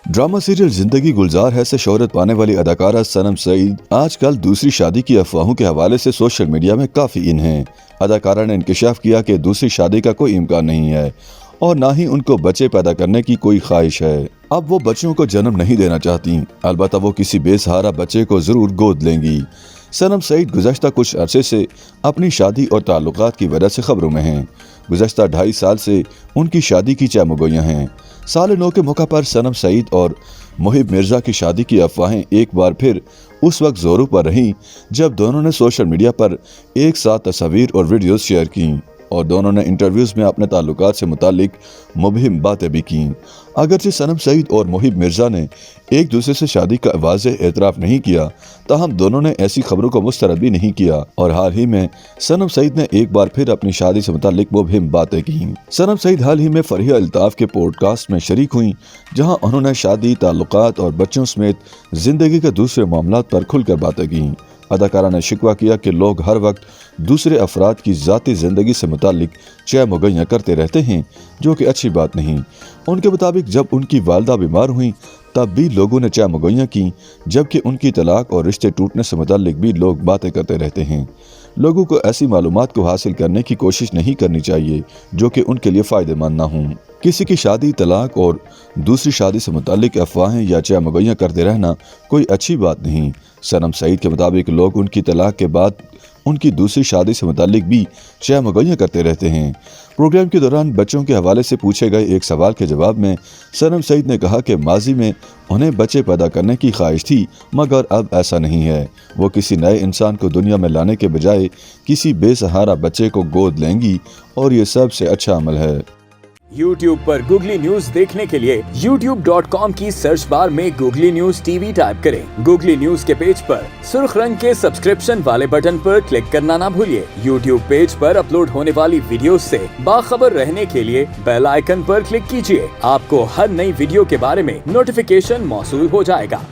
Drama serial जिंदगी गुलजार है से शोहरत पाने वाली अदाकारा सनम सईद आजकल दूसरी शादी की अफवाहों के हवाले से सोशल मीडिया में काफ़ी इन हैं। अदाकारा ने इंकशाफ किया कि दूसरी शादी का कोई इम्कान नहीं है और ना ही उनको बच्चे पैदा करने की कोई ख्वाहिश है। अब वो बच्चों को जन्म नहीं देना चाहती, अलबत्ता वो किसी बेसहारा बच्चे को ज़रूर गोद लेंगी। सनम सईद गुज़श्ता कुछ अरसे से अपनी शादी और ताल्लुकात की वजह से खबरों में हैं। गुज़श्ता 2.5 साल से उनकी शादी की चहमुगोइयाँ हैं। साल नौ के मौका पर सनम सईद और मुहिब मिर्ज़ा की शादी की अफवाहें एक बार फिर उस वक्त जोरों पर रहीं जब दोनों ने सोशल मीडिया पर एक साथ तस्वीर और वीडियोस शेयर की और दोनों ने इंटरव्यूज़ में अपने ताल्लुकात से मुतालिक मुबहिम बातें भी की। अगरचे सनम सईद और मुहिब मिर्ज़ा ने एक दूसरे से शादी का वाज़ेह एतराफ़ नहीं किया, ताहम दोनों ने ऐसी खबरों को मुस्तरद भी नहीं किया और हाल ही में सनम सईद ने एक बार फिर अपनी शादी से मुतालिक मुबहिम बातें की। सनम सईद हाल ही में फरिया अल्ताफ़ के पॉडकास्ट में शरीक हुई, जहां उन्होंने शादी, ताल्लुकात और बच्चों समेत ज़िंदगी के दूसरे मामलात पर खुलकर बातें की। अदाकारा ने शिकवा किया कि लोग हर वक्त दूसरे अफराद की ज़ाती ज़िंदगी से मुतालिक चहमुगइयाँ करते रहते हैं, जो कि अच्छी बात नहीं। उनके मुताबिक जब उनकी वालदा बीमार हुई तब भी लोगों ने चहमुगइयाँ की, जबकि उनकी तलाक और रिश्ते टूटने से मुतालिक भी लोग बातें करते रहते हैं। लोगों को ऐसी मालूमात को हासिल करने की कोशिश नहीं करनी चाहिए जो कि उनके लिए फ़ायदेमंद ना हों। किसी की शादी, तलाक और दूसरी शादी से मुतालिक अफवाहें या चहमुगइयाँ करते रहना कोई अच्छी बात नहीं। सनम सईद के मुताबिक लोग उनकी तलाक के बाद उनकी दूसरी शादी से मुतालिक भी चहमुगइयाँ करते रहते हैं। प्रोग्राम के दौरान बच्चों के हवाले से पूछे गए एक सवाल के जवाब में सनम सईद ने कहा कि माजी में उन्हें बच्चे पैदा करने की ख्वाहिश थी, मगर अब ऐसा नहीं है। वो किसी नए इंसान को दुनिया में लाने के बजाय किसी बेसहारा बच्चे को गोद लेंगी और ये सबसे अच्छा अमल है। YouTube पर गूगली न्यूज देखने के लिए youtube.com की सर्च बार में गूगली न्यूज टीवी टाइप करें। गूगली न्यूज के पेज पर सुर्ख रंग के सब्सक्रिप्शन वाले बटन पर क्लिक करना ना भूलिए। YouTube पेज पर अपलोड होने वाली वीडियोस से बाखबर रहने के लिए बेल आइकन पर क्लिक कीजिए। आपको हर नई वीडियो के बारे में नोटिफिकेशन मौसूल हो जाएगा।